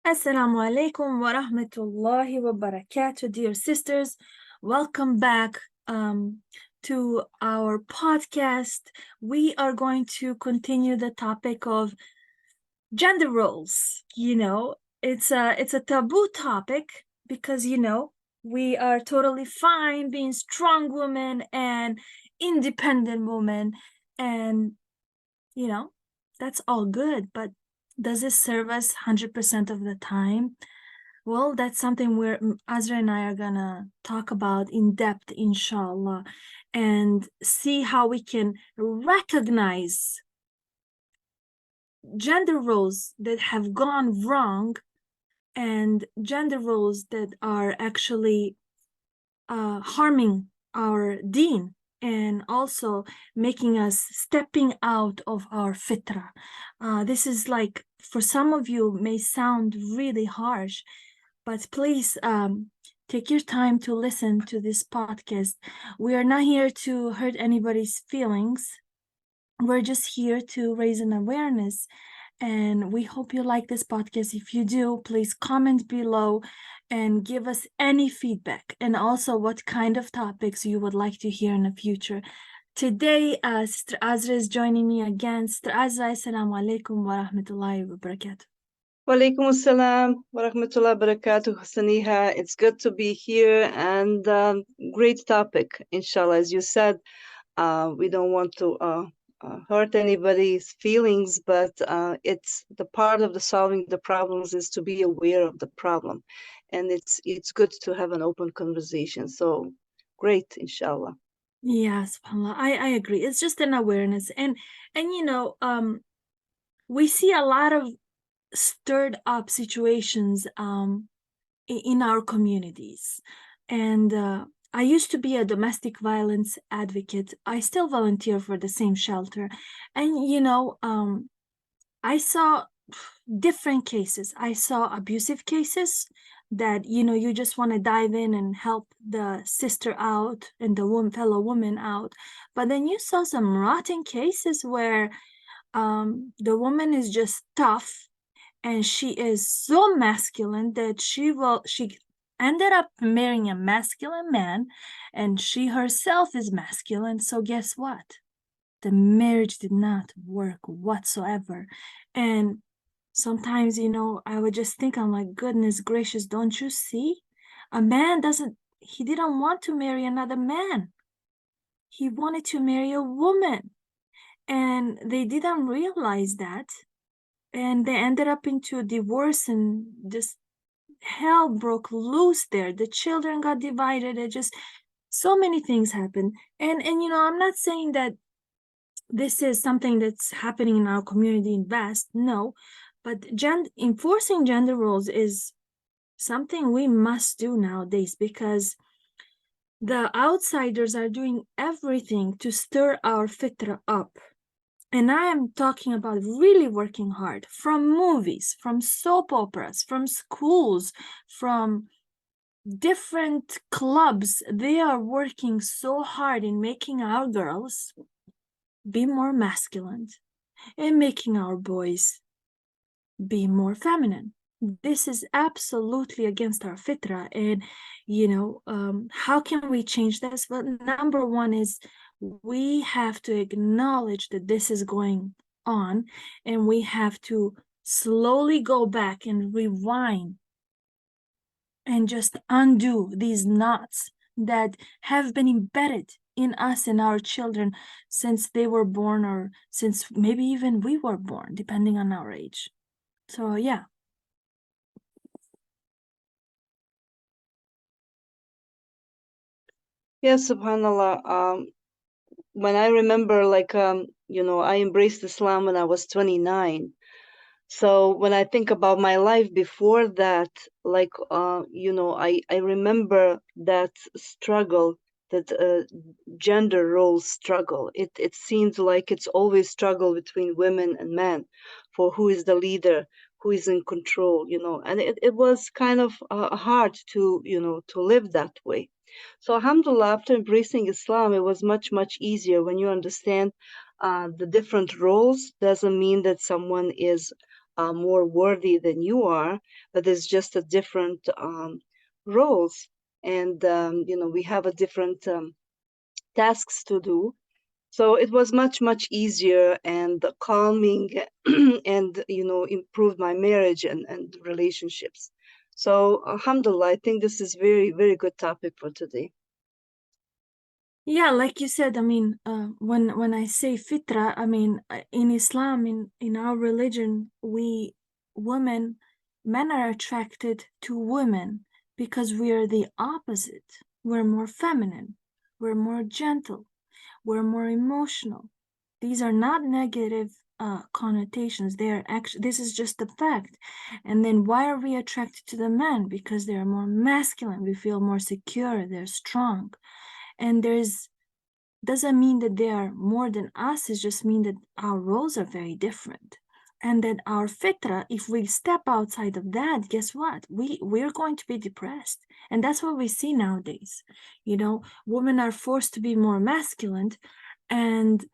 Assalamu alaikum wa rahmatullahi wa barakatuh, dear sisters. Welcome back to our podcast. We are going to continue the topic of gender roles. It's a taboo topic because we are totally fine being strong women and independent women, and that's all good, but does it serve us 100% of the time? Well, that's something where Azra and I are gonna talk about in depth, inshallah, and see how we can recognize gender roles that have gone wrong and gender roles that are actually harming our deen and also making us stepping out of our fitra. This is like, for some of you, may sound really harsh, but please take your time to listen to this podcast. We are not here to hurt anybody's feelings. We're just here to raise an awareness, and we hope you like this podcast. If you do, please comment below and give us any feedback, and also what kind of topics you would like to hear in the future. Today, Sister Azra is joining me again. Sister Azra, assalamu alaikum wa rahmatullahi wa barakatuh. Walaikum assalam wa rahmatullahi wa barakatuh, Saniha. It's good to be here and great topic, inshallah. As you said, we don't want to hurt anybody's feelings, but it's the part of the solving the problems is to be aware of the problem. And it's good to have an open conversation. So great, inshallah. Yeah, subhanAllah. I agree. It's just an awareness. And we see a lot of stirred up situations in our communities. And I used to be a domestic violence advocate. I still volunteer for the same shelter. And I saw different cases. I saw abusive cases that you just want to dive in and help the sister out and the fellow woman out. But then you saw some rotten cases where the woman is just tough and she is so masculine that she ended up marrying a masculine man, and she herself is masculine. So guess what? The marriage did not work whatsoever. And sometimes, I would just think, I'm like, goodness gracious, don't you see? A man he didn't want to marry another man. He wanted to marry a woman. And they didn't realize that. And they ended up into a divorce, and just hell broke loose there. The children got divided. It just, so many things happened. And I'm not saying that this is something that's happening in our community in vast, no, but enforcing gender roles is something we must do nowadays, because the outsiders are doing everything to stir our fitra up. And I am talking about really working hard, from movies, from soap operas, from schools, from different clubs. They are working so hard in making our girls be more masculine and making our boys be more feminine. This is absolutely against our fitra. And, how can we change this? Well, number one is we have to acknowledge that this is going on, and we have to slowly go back and rewind and just undo these knots that have been embedded in us and our children since they were born, or since maybe even we were born, depending on our age. So yeah. Yes, subhanallah. When I remember, I embraced Islam when I was 29. So when I think about my life before that, I remember that struggle, that gender role struggle. It seems like it's always struggle between women and men for who is the leader, who is in control, and it was kind of hard to, to live that way. So alhamdulillah, after embracing Islam, it was much, much easier when you understand the different roles. Doesn't mean that someone is more worthy than you are, but it's just a different roles. And, we have a different tasks to do. So it was much, much easier and calming and, improved my marriage and relationships. So, alhamdulillah, I think this is very, very good topic for today. Yeah, like you said, I mean, when I say fitra, I mean, in Islam, in our religion, men are attracted to women because we are the opposite. We're more feminine, we're more gentle, we're more emotional. These are not negative connotations. They are actually, this is just a fact. And then why are we attracted to the men? Because they are more masculine. We feel more secure. They're strong. And doesn't mean that they are more than us. It just means that our roles are very different. And that our fitra, if we step outside of that, guess what? We're going to be depressed. And that's what we see nowadays. Women are forced to be more masculine, and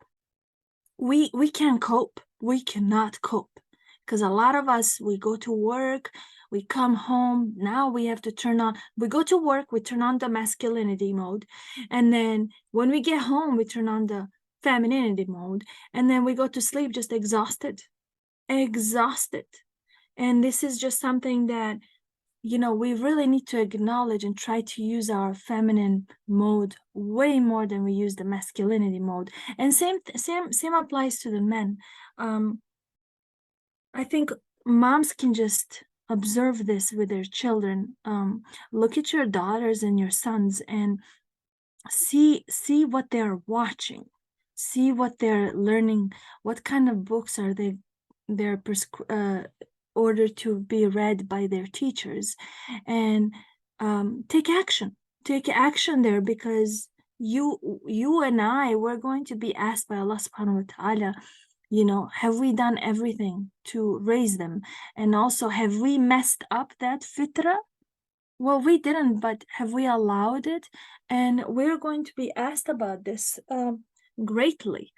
we can't cope. We cannot cope. Because a lot of us, we go to work, we come home, now we have to we go to work, we turn on the masculinity mode. And then when we get home, we turn on the femininity mode. And then we go to sleep just exhausted. And this is just something that, we really need to acknowledge and try to use our feminine mode way more than we use the masculinity mode. And same applies to the men. I think moms can just observe this with their children. Look at your daughters and your sons and see what they're watching, see what they're learning, what kind of books are they're ordered to be read by their teachers, and take action there, because you and I, we're going to be asked by Allah subhanahu wa ta'ala, have we done everything to raise them? And also, have we messed up that fitra? Well, we didn't, but have we allowed it? And we're going to be asked about this greatly.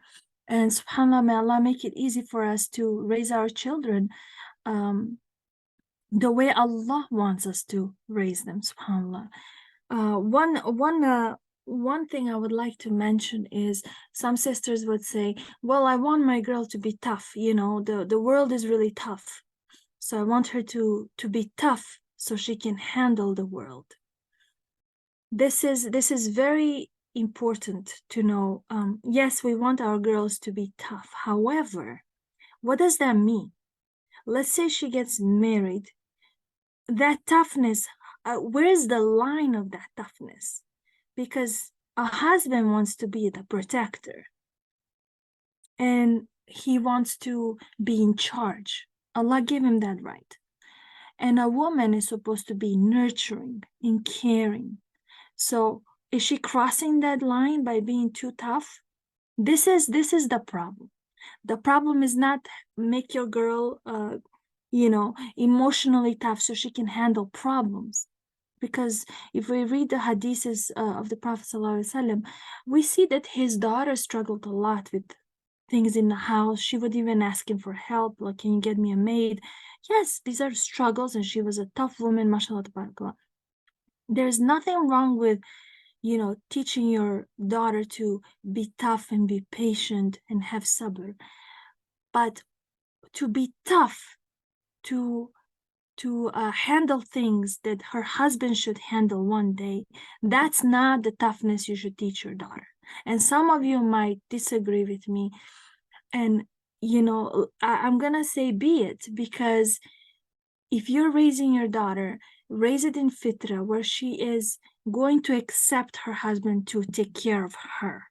And subhanAllah, may Allah make it easy for us to raise our children the way Allah wants us to raise them, subhanAllah. One thing I would like to mention is some sisters would say, well, I want my girl to be tough. The world is really tough. So I want her to be tough so she can handle the world. This is very important to know. Yes, we want our girls to be tough. However, what does that mean? Let's say she gets married. That toughness, where is the line of that toughness? Because a husband wants to be the protector, and he wants to be in charge. Allah gave him that right. And a woman is supposed to be nurturing and caring. So is she crossing that line by being too tough? This is the problem. The problem is not make your girl emotionally tough so she can handle problems. Because if we read the hadiths of the Prophet ﷺ, we see that his daughter struggled a lot with things in the house. She would even ask him for help, like, can you get me a maid? Yes, these are struggles, and she was a tough woman, mashallah tabarakallah. There's nothing wrong with, teaching your daughter to be tough and be patient and have sabr. But to be tough, to handle things that her husband should handle one day, that's not the toughness you should teach your daughter. And some of you might disagree with me, and I'm gonna say be it, because if you're raising your daughter, raise it in fitra, where she is going to accept her husband to take care of her.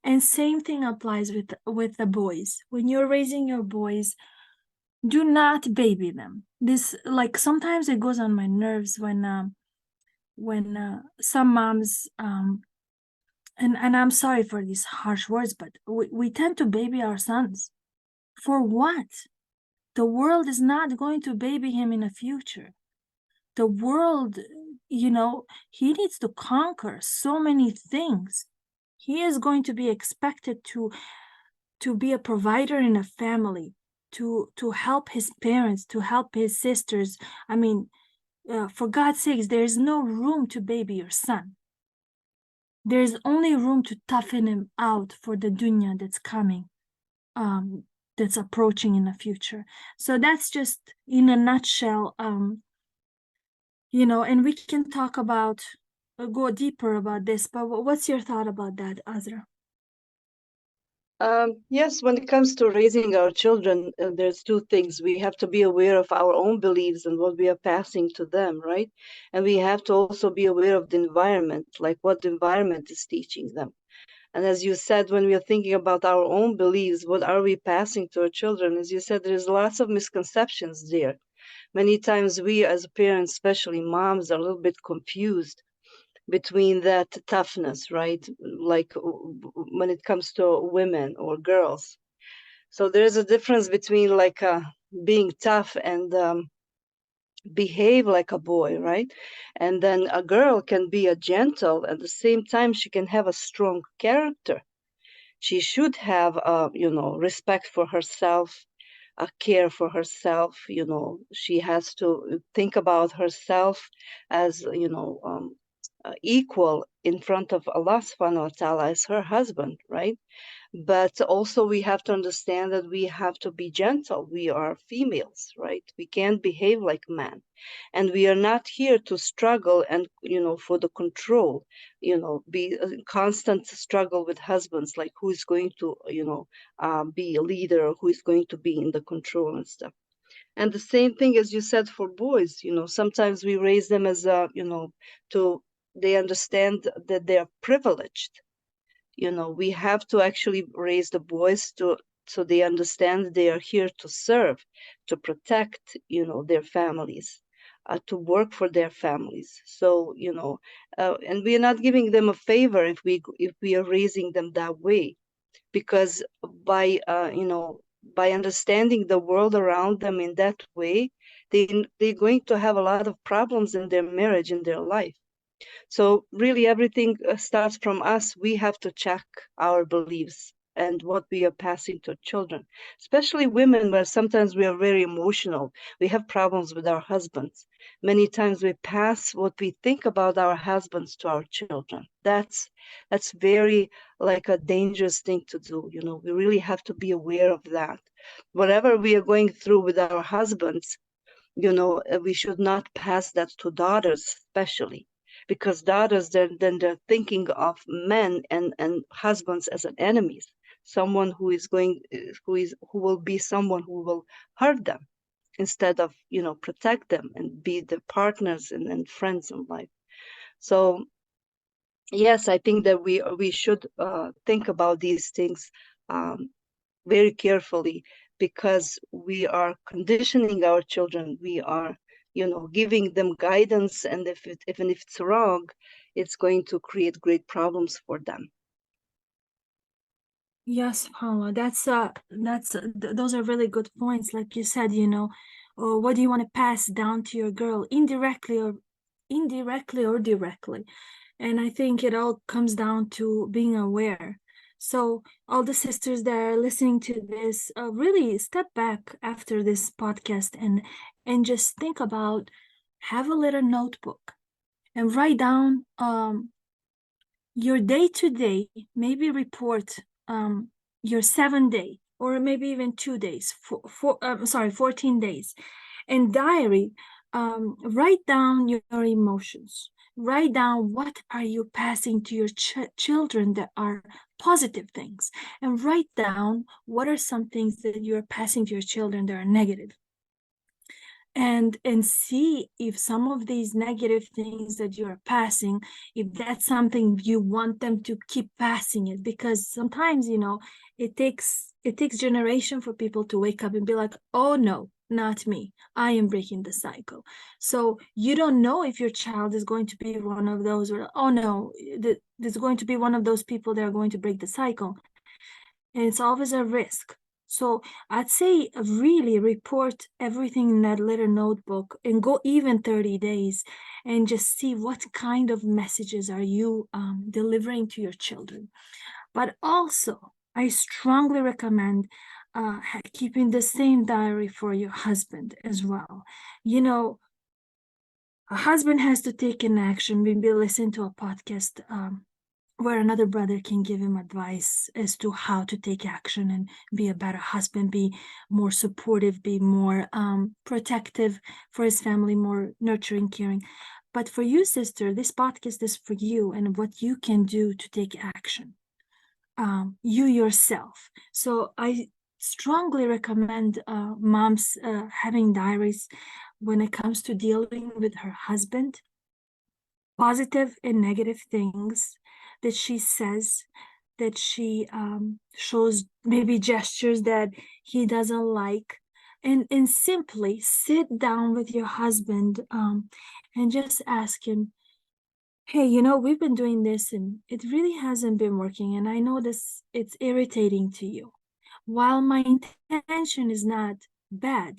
And same thing applies with the boys. When you're raising your boys, do not baby them. This, like, sometimes it goes on my nerves when some moms and I'm sorry for these harsh words, but we tend to baby our sons. For what? The world is not going to baby him in the future. The world, he needs to conquer so many things. He is going to be expected to be a provider in a family, to help his parents, to help his sisters. I mean, for God's sakes, there's no room to baby your son. There's only room to toughen him out for the dunya that's coming, that's approaching in the future. So that's just in a nutshell, and we can talk about, go deeper about this, but what's your thought about that, Azra? Yes, when it comes to raising our children, there's two things. We have to be aware of our own beliefs and what we are passing to them, right? And we have to also be aware of the environment, like what the environment is teaching them. And as you said, when we are thinking about our own beliefs, what are we passing to our children? As you said, there's lots of misconceptions there. Many times we as parents, especially moms, are a little bit confused between that toughness, right? Like when it comes to women or girls. So there's a difference between like being tough and behave like a boy, right? And then a girl can be a gentle, at the same time she can have a strong character. She should have respect for herself, a care for herself. She has to think about herself as equal in front of Allah subhanahu wa ta'ala as her husband, right? But also we have to understand that we have to be gentle. We are females, right? We can't behave like men. And we are not here to struggle and, for the control, be a constant struggle with husbands, like who is going to, be a leader, who is going to be in the control and stuff. And the same thing as you said for boys, sometimes we raise them as they understand that they are privileged. We have to actually raise the boys so they understand they are here to serve, to protect, their families, to work for their families. So, and we are not giving them a favor if we are raising them that way, because by understanding the world around them in that way, they're going to have a lot of problems in their marriage, in their life. So really everything starts from us. We have to check our beliefs and what we are passing to children, especially women, where sometimes we are very emotional. We have problems with our husbands. Many times we pass what we think about our husbands to our children. That's very like a dangerous thing to do. We really have to be aware of that. Whatever we are going through with our husbands, we should not pass that to daughters, especially because daughters then they're thinking of men and husbands as an enemies, someone who will be someone who will hurt them instead of protect them and be the partners and friends in life. So yes, I think that we should think about these things very carefully, because we are conditioning our children. We are giving them guidance, and even if it's wrong, it's going to create great problems for them. Yes, Paula, those are really good points. Like you said, or what do you want to pass down to your girl, indirectly or directly? And I think it all comes down to being aware. So all the sisters that are listening to this, really step back after this podcast and just think about, have a little notebook and write down your day-to-day, maybe report your 7 day or maybe even 2 days, 14 days, and diary. Write down your emotions. Write down what are you passing to your children that are positive things, and write down what are some things that you're passing to your children that are negative. And see if some of these negative things that you're passing, if that's something you want them to keep passing it, because sometimes it takes generation for people to wake up and be like, oh no, not me, I am breaking the cycle. So you don't know if your child is going to be one of those, or oh no, there's going to be one of those people that are going to break the cycle, and it's always a risk. So I'd say really report everything in that little notebook and go even 30 days and just see what kind of messages are you delivering to your children. But also, I strongly recommend keeping the same diary for your husband as well. You know, a husband has to take an action. Maybe listen to a podcast where another brother can give him advice as to how to take action and be a better husband, be more supportive, be more protective for his family, more nurturing, caring. But for you, sister, this podcast is for you and what you can do to take action, you yourself. So I strongly recommend moms having diaries when it comes to dealing with her husband, positive and negative things that she says, that she shows, maybe gestures that he doesn't like, and simply sit down with your husband and just ask him, hey, you know, we've been doing this and it really hasn't been working, and I know this, it's irritating to you. While my intention is not bad,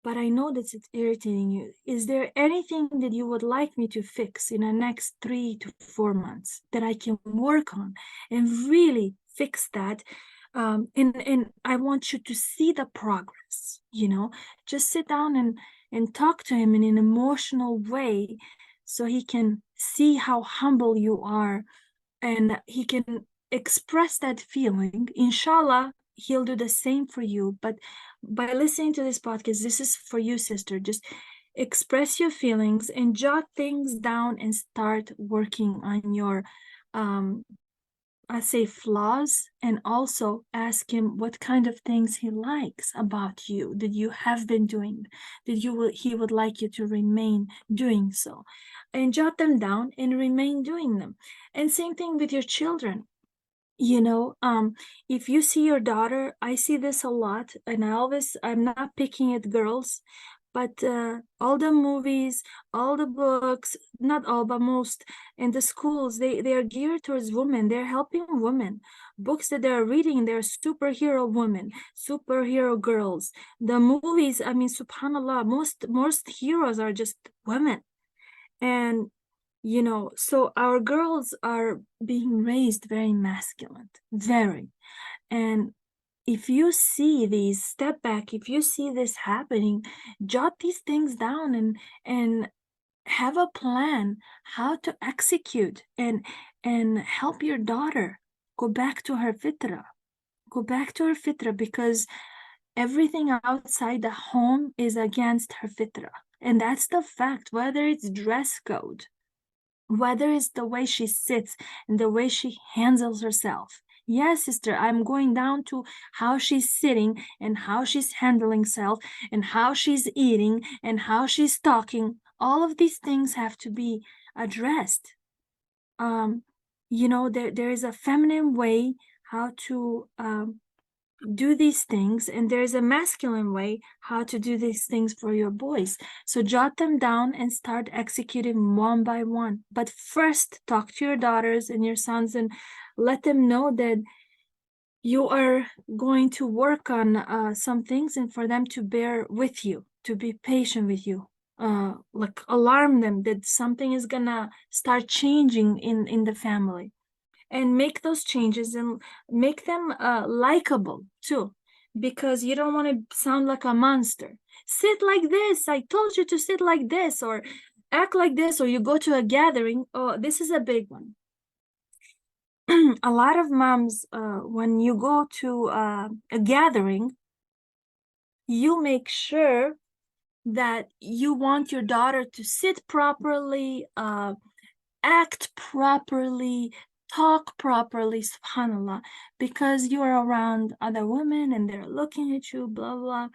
but I know that it's irritating you. Is there anything that you would like me to fix in the next 3 to 4 months that I can work on and really fix that? And I want you to see the progress, you know, just sit down and talk to him in an emotional way so he can see how humble you are and he can express that feeling. Inshallah, he'll do the same for you. But by listening to this podcast, this is for you, sister. Just express your feelings and jot things down and start working on your I say flaws, and also ask him what kind of things he likes about you that you have been doing, that he would like you to remain doing so, and jot them down and remain doing them. And same thing with your children. You know, if you see your daughter, I see this a lot, and I'm not picking at girls, but all the movies, all the books, not all, but most, in the schools, they are geared towards women. They're helping women. Books that they're reading, they're superhero women, superhero girls. The movies, I mean, subhanallah, most heroes are just women. And you know, so our girls are being raised very masculine, very. And if you see these, step back, if you see this happening, jot these things down and have a plan how to execute and help your daughter go back to her fitra. Go back to her fitra, because everything outside the home is against her fitra. And that's the fact, whether it's dress code, whether it's the way she sits and the way she handles herself. Yes, sister, I'm going down to how she's sitting and how she's handling herself and how she's eating and how she's talking. All of these things have to be addressed. You know, there is a feminine way how to do these things, and there's a masculine way how to do these things for your boys. So jot them down and start executing one by one. But first, talk to your daughters and your sons and let them know that you are going to work on some things, and for them to bear with you, to be patient with you. Like alarm them that something is gonna start changing in the family, and make those changes and make them likable too, because you don't want to sound like a monster. Sit like this, I told you to sit like this, or act like this, or you go to a gathering. Oh, this is a big one. A lot of moms, when you go to a gathering, you make sure that you want your daughter to sit properly, act properly, talk properly, subhanallah, because you're around other women and they're looking at you, blah, blah.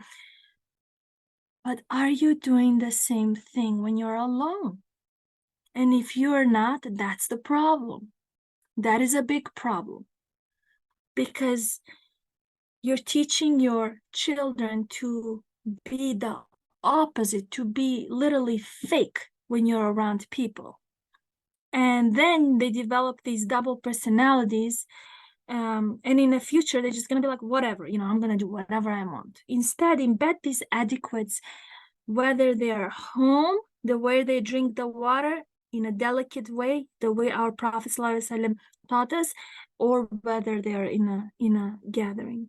But are you doing the same thing when you're alone? And if you're not, that's the problem. That is a big problem, because you're teaching your children to be the opposite, to be literally fake when you're around people. And then they develop these double personalities, and in the future they're just going to be like, whatever, you know, I'm going to do whatever I want. Instead, embed these adequates, whether they're home, the way they drink the water in a delicate way, the way our Prophet ﷺ taught us, or whether they're in a gathering.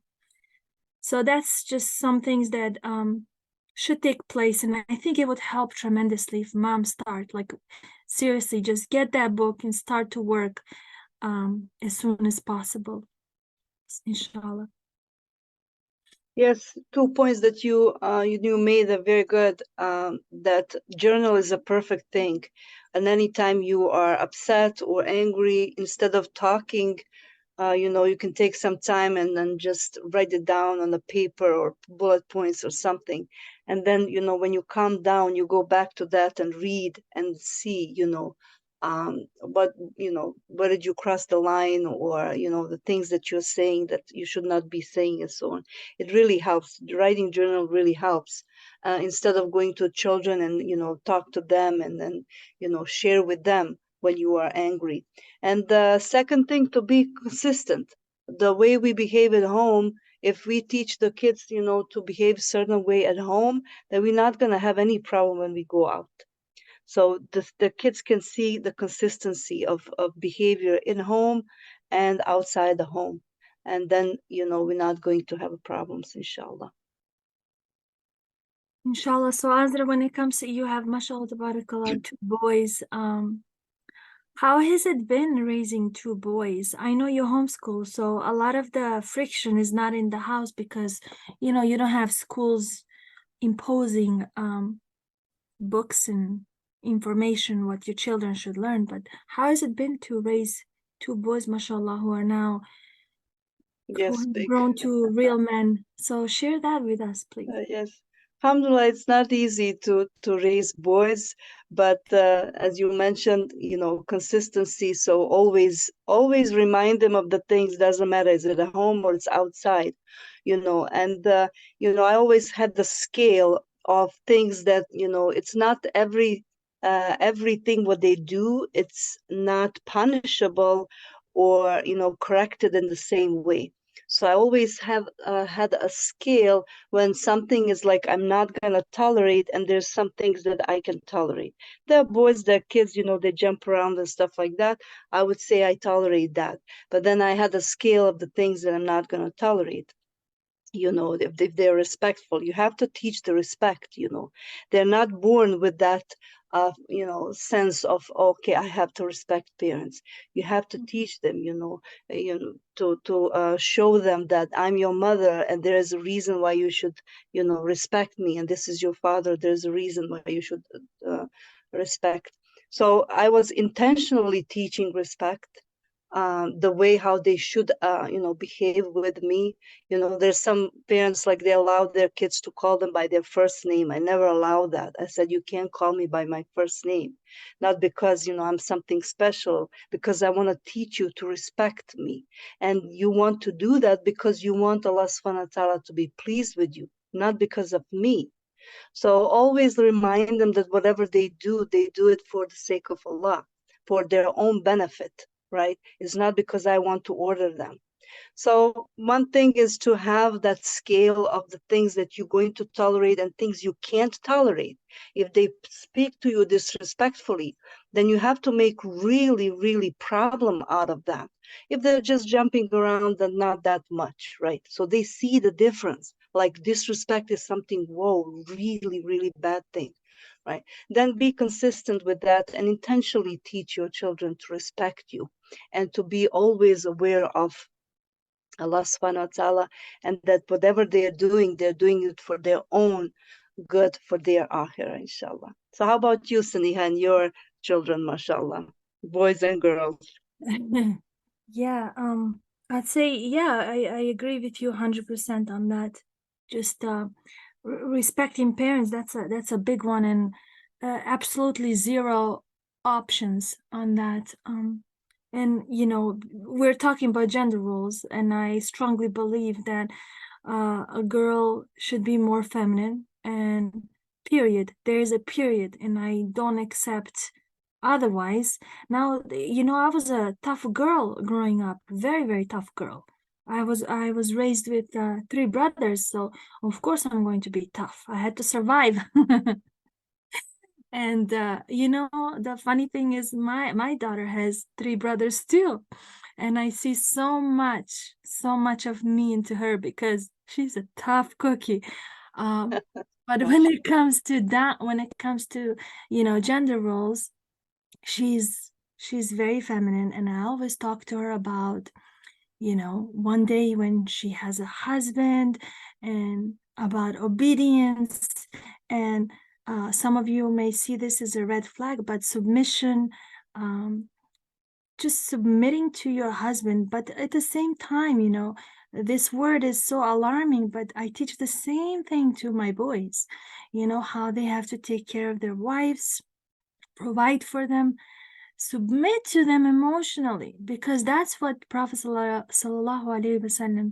So that's just some things that should take place, and I think it would help tremendously if moms start, like, seriously, just get that book and start to work as soon as possible, inshallah. Yes, 2 points that you made are very good. That journal is a perfect thing, and anytime you are upset or angry, instead of talking, you can take some time and then just write it down on a paper or bullet points or something. And then, when you calm down, you go back to that and read and see, what, where did you cross the line, or, the things that you're saying that you should not be saying, and so on. It really helps. The writing journal really helps. Instead of going to children and, talk to them and then, share with them when you are angry. And the second thing, to be consistent. The way we behave at home, if we teach the kids, to behave a certain way at home, then we're not going to have any problem when we go out. So the kids can see the consistency of behavior in home and outside the home. And then, we're not going to have problems, inshallah. Inshallah. So Azra, when it comes to, you have, mashallah, tabarakallah, 2 boys, how has it been raising 2 boys? I know you homeschool, so a lot of the friction is not in the house because, you don't have schools imposing books and information what your children should learn. But how has it been to raise 2 boys, mashallah, who are now Yes, grown to real men? So share that with us, please. yes. Alhamdulillah, it's not easy to raise boys, but as you mentioned, consistency. So always remind them of the things. Doesn't matter, is it at home or it's outside, And I always had the scale of things that it's not everything what they do. It's not punishable or corrected in the same way. So I always have had a scale when something is like I'm not gonna tolerate, and there's some things that I can tolerate. There are boys, there are kids, they jump around and stuff like that. I would say I tolerate that. But then I had a scale of the things that I'm not gonna tolerate. If they're respectful, you have to teach the respect. They're not born with that sense of, okay, I have to respect parents. You have to teach them, to show them that I'm your mother and there is a reason why you should respect me, and this is your father, there's a reason why you should respect. So I was intentionally teaching respect, the way how they should behave with me. There's some parents, like, they allow their kids to call them by their first name. I never allow that. I said, you can't call me by my first name, not because I'm something special, because I want to teach you to respect me. And you want to do that because you want Allah subhanahu wa ta'ala to be pleased with you, not because of me. So always remind them that whatever they do it for the sake of Allah, for their own benefit, right? It's not because I want to order them. So one thing is to have that scale of the things that you're going to tolerate and things you can't tolerate. If they speak to you disrespectfully, then you have to make really, really problem out of that. If they're just jumping around, then not that much, right? So they see the difference. Like, disrespect is something, whoa, really, really bad thing, right? Then be consistent with that and intentionally teach your children to respect you and to be always aware of Allah subhanahu wa ta'ala, and that whatever they're doing it for their own good, for their akhirah, inshallah. So how about you, Saniha, and your children, mashallah, boys and girls? Yeah, I'd say, yeah, I agree with you 100% on that. Just respecting parents, that's a big one, and absolutely zero options on that. And we're talking about gender roles, and I strongly believe that a girl should be more feminine, and period. There is a period, and I don't accept otherwise. Now, I was a tough girl growing up, very, very tough girl. I was raised with 3 brothers, so of course I'm going to be tough. I had to survive. And the funny thing is, my daughter has 3 brothers too, and I see so much of me into her, because She's a tough cookie. But when it comes to that, gender roles, she's very feminine, and I always talk to her about, one day when she has a husband, and about obedience. And some of you may see this as a red flag, but submission, just submitting to your husband. But at the same time, this word is so alarming, but I teach the same thing to my boys, how they have to take care of their wives, provide for them, submit to them emotionally, because that's what Prophet sallallahu alaihi wasallam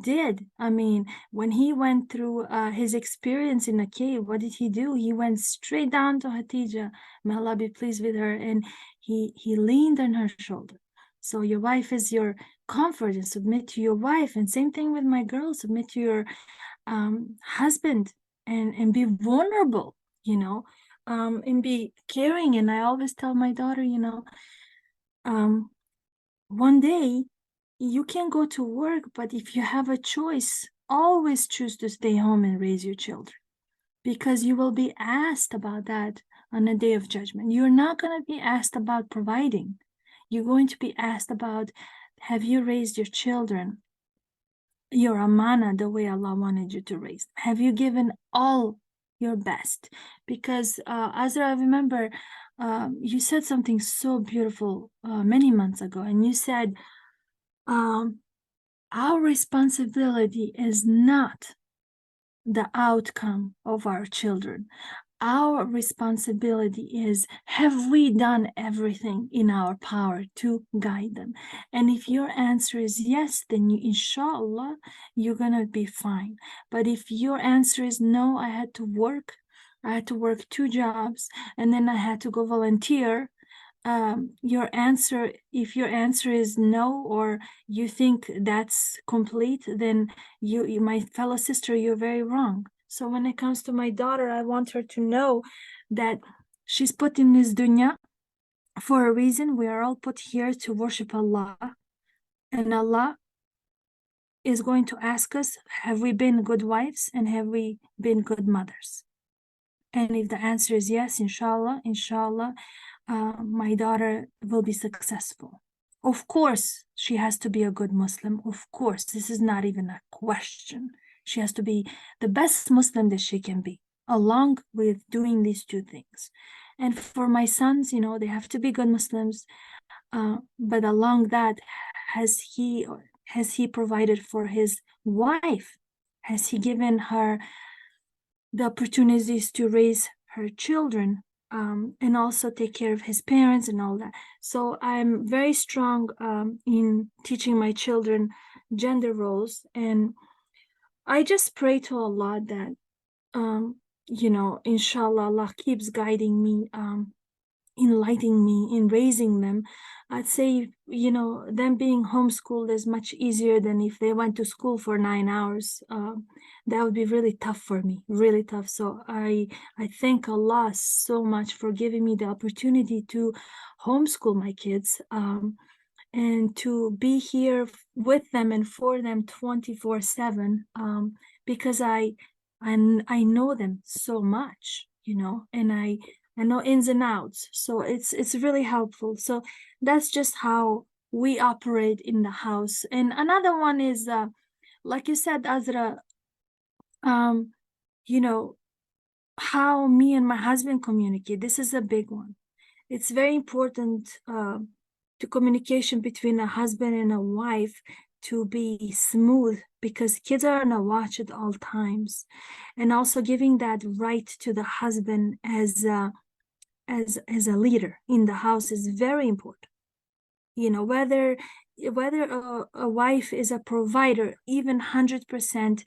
did. I mean, when he went through his experience in a cave, what did he do? He went straight down to Khadija, may Allah be pleased with her, and he leaned on her shoulder. So your wife is your comfort, and submit to your wife. And same thing with my girls, submit to your husband, and be vulnerable, and be caring. And I always tell my daughter, one day you can go to work, but if you have a choice, always choose to stay home and raise your children, because you will be asked about that on a day of judgment. You're not going to be asked about providing. You're going to be asked about, have you raised your children, your amana, the way Allah wanted you to raise them? Have you given all your best? Because Azra, I remember you said something so beautiful many months ago, and you said, our responsibility is not the outcome of our children. Our responsibility is, have we done everything in our power to guide them? And if your answer is yes, then inshallah, you're going to be fine. But if your answer is no, I had to work 2 jobs, and then I had to go volunteer. If your answer is no, or you think that's complete, then you, my fellow sister, you're very wrong. So when it comes to my daughter, I want her to know that she's put in this dunya for a reason. We are all put here to worship Allah, and Allah is going to ask us, have we been good wives, and have we been good mothers? And if the answer is yes, inshallah, my daughter will be successful. Of course, she has to be a good Muslim. Of course, this is not even a question. She has to be the best Muslim that she can be, along with doing these 2 things. And for my sons, they have to be good Muslims. But along that, has he provided for his wife? Has he given her the opportunities to raise her children, and also take care of his parents and all that? So I'm very strong in teaching my children gender roles, and I just pray to Allah that, inshallah, Allah keeps guiding me, enlightening me in raising them. I'd say, them being homeschooled is much easier than if they went to school for 9 hours. That would be really tough for me, really tough. So I thank Allah so much for giving me the opportunity to homeschool my kids, and to be here with them and for them 24/7, because I know them so much, and I know ins and outs. So it's really helpful. So that's just how we operate in the house. And another one is, like you said, Azra, how me and my husband communicate. This is a big one. It's very important to communication between a husband and a wife to be smooth, because kids are on a watch at all times. And also giving that right to the husband as a leader in the house is very important. Whether a wife is a provider, even 100%,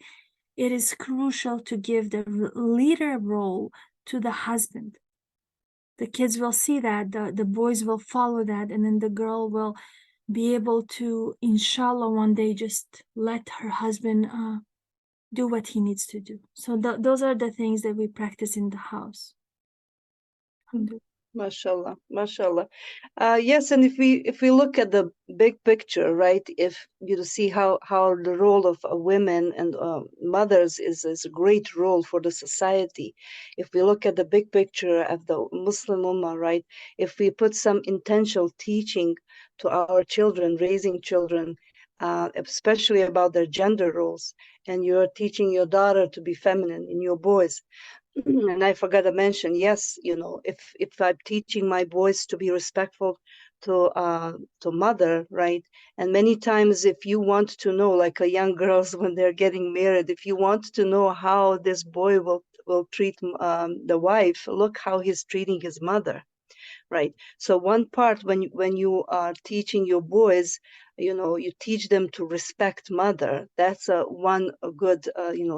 it is crucial to give the leader role to the husband. The kids will see that, the boys will follow that, and then the girl will be able to, inshallah, one day just let her husband do what he needs to do. So those are the things that we practice in the house. Mashallah, mashallah. Yes, and if we look at the big picture, right? If you see how the role of women and mothers is a great role for the society. If we look at the big picture of the Muslim Ummah, right? If we put some intentional teaching to our children, raising children, especially about their gender roles, and you're teaching your daughter to be feminine and your boys. And I forgot to mention, yes, if I'm teaching my boys to be respectful to mother, right? And many times, if you want to know, like a young girls when they're getting married, if you want to know how this boy will treat the wife, look how he's treating his mother, right? So one part when you are teaching your boys, you teach them to respect mother. That's a good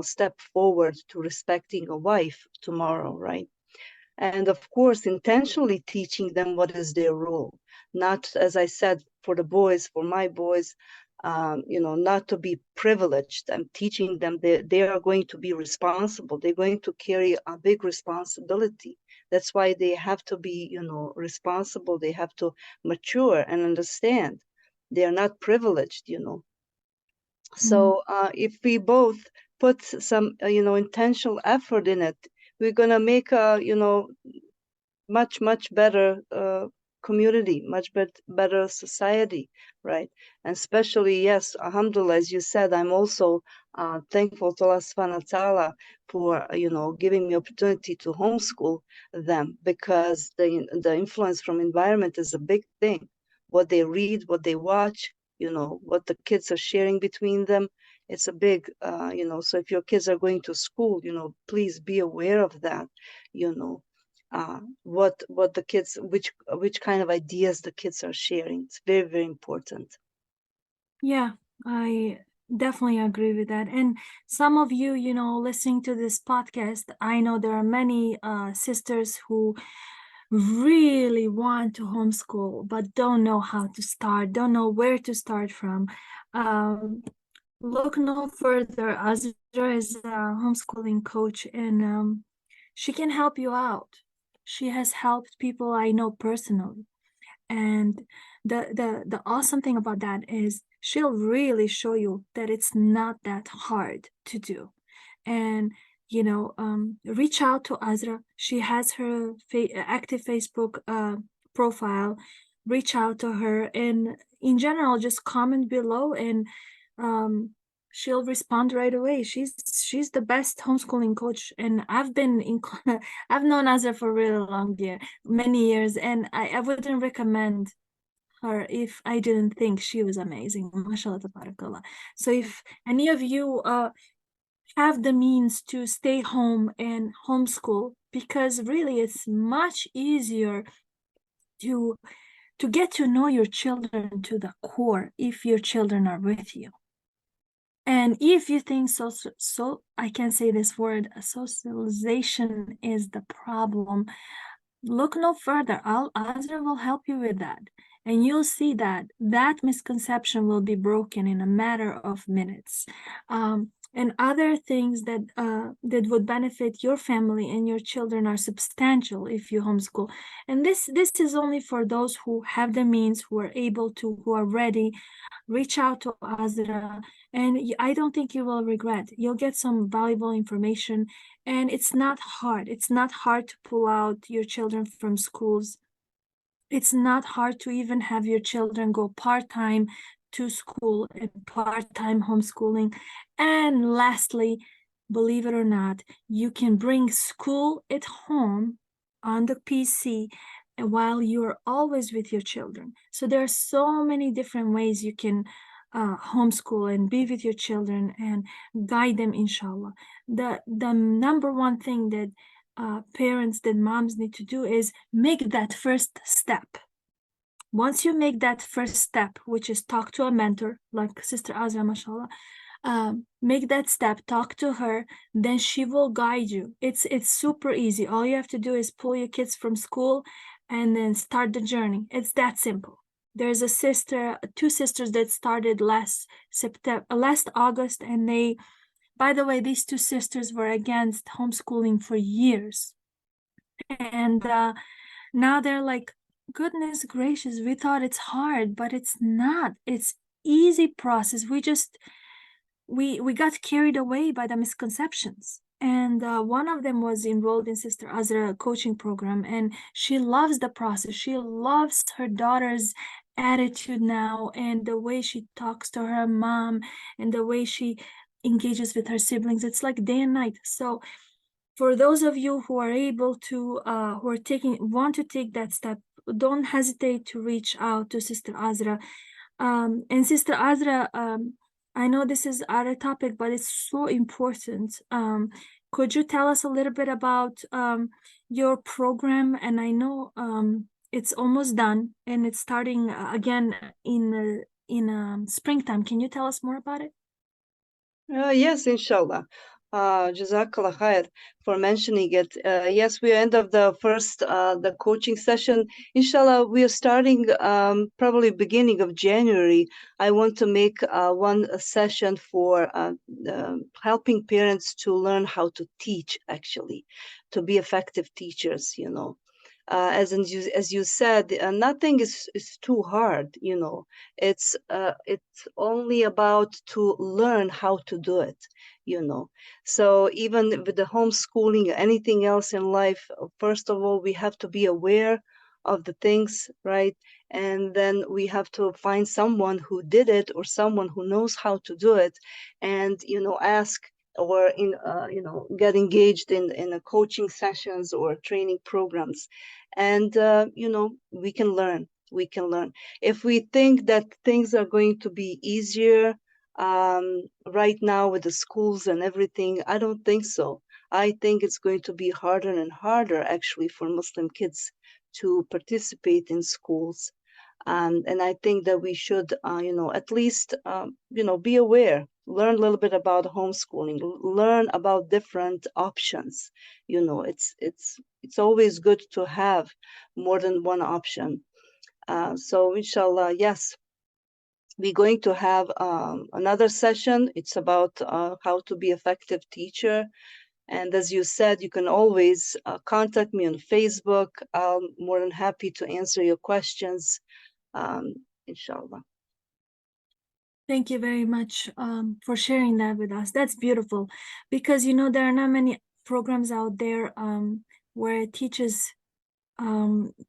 step forward to respecting a wife tomorrow, right? And of course, intentionally teaching them what is their role, not, as I said, for the boys, for my boys, not to be privileged. I'm teaching them they are going to be responsible. They're going to carry a big responsibility. That's why they have to be, responsible. They have to mature and understand. They are not privileged. So if we both put some, intentional effort in it, we're gonna make a, much better community, much better society, right? And especially, yes, alhamdulillah, as you said, I'm also thankful to Allah subhanahu wa ta'ala for giving me opportunity to homeschool them, because the influence from environment is a big thing. What they read, what they watch, what the kids are sharing between them, it's a big so if your kids are going to school, please be aware of that, you know what the kids, which kind of ideas the kids are sharing. It's very, very important. Yeah, I definitely agree with that. And some of you, listening to this podcast, I know there are many sisters who really want to homeschool but don't know how to start, don't know where to start from. Look no further. Azra is a homeschooling coach, and she can help you out. She has helped people I know personally. And the awesome thing about that is she'll really show you that it's not that hard to do. And reach out to Azra. She has her active Facebook profile. Reach out to her, and in general, just comment below, and she'll respond right away. She's the best homeschooling coach, and I've been in I've known Azra for a really long many years, and I wouldn't recommend her if I didn't think she was amazing. MashaAllah, tabarakallah. So if any of you have the means to stay home and homeschool, because really it's much easier to get to know your children to the core if your children are with you. And if you think so I can say this word, socialization is the problem, look no further. Azra will help you with that. And you'll see that misconception will be broken in a matter of minutes. And other things that would benefit your family and your children are substantial if you homeschool. And this is only for those who have the means, who are able to, who are ready. Reach out to Azra, and I don't think you will regret. You'll get some valuable information, and it's not hard. It's not hard to pull out your children from schools. It's not hard to even have your children go part-time to school and part-time homeschooling. And lastly, believe it or not, you can bring school at home on the PC while you're always with your children. So there are so many different ways you can homeschool and be with your children and guide them, inshallah. The number one thing that parents, that moms need to do is make that first step. Once you make that first step, which is talk to a mentor, like Sister Azra, mashallah, make that step, talk to her, then she will guide you. It's super easy. All you have to do is pull your kids from school and then start the journey. It's that simple. There's two sisters that started last August, and they, by the way, these two sisters were against homeschooling for years. And Now they're like, goodness gracious, we thought it's hard, but it's not. It's easy process. We got carried away by the misconceptions. And one of them was enrolled in Sister Azra coaching program, and she loves the process. She loves her daughter's attitude now, and the way she talks to her mom, and the way she engages with her siblings. It's like day and night. So for those of you who are able to who are want to take that step, don't hesitate to reach out to Sister Azra. And Sister Azra, I know this is out of topic, but it's so important. Could you tell us a little bit about your program? And I know it's almost done, and it's starting again in springtime. Can you tell us more about it? Yes, inshallah. Jazakallah khair for mentioning it. Yes, we are end of the first the coaching session. Inshallah, we are starting probably beginning of January. I want to make one session for helping parents to learn how to teach, actually, to be effective teachers. As you said, nothing is too hard. It's only about to learn how to do it. So even with the homeschooling or anything else in life, first of all, we have to be aware of the things, right? And then we have to find someone who did it or someone who knows how to do it, and ask, or get engaged in a coaching sessions or training programs. And we can learn. If we think that things are going to be easier right now with the schools and everything, I don't think so. I think it's going to be harder and harder, actually, for Muslim kids to participate in schools. And I think that we should, at least, be aware, learn a little bit about homeschooling, learn about different options. It's always good to have more than one option. So inshallah, yes, we're going to have another session. It's about how to be effective teacher. And as you said, you can always contact me on Facebook. I'm more than happy to answer your questions, inshallah. Thank you very much for sharing that with us. That's beautiful, because there are not many programs out there where it teaches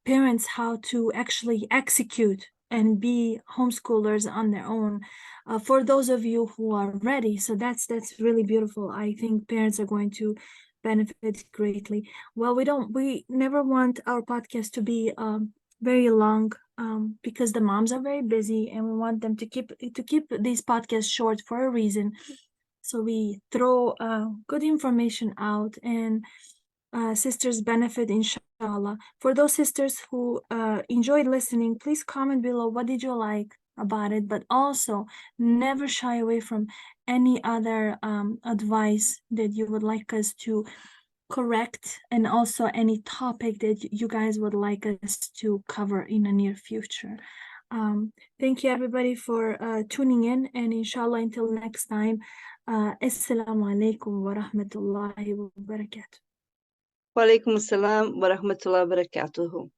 parents how to actually execute and be homeschoolers on their own. For those of you who are ready, so that's really beautiful. I think parents are going to benefit greatly. Well, we never want our podcast to be very long, because the moms are very busy, and we want them to keep these podcasts short for a reason. So we throw good information out, and sisters benefit, inshallah. For those sisters who enjoyed listening, please comment below what did you like about it, but also never shy away from any other advice that you would like us to correct, and also any topic that you guys would like us to cover in the near future. Thank you everybody for tuning in, and inshallah until next time, assalamu alaikum wa rahmatullahi wa barakatuh. Wa alaikum assalam wa rahmatullahi wa barakatuhu.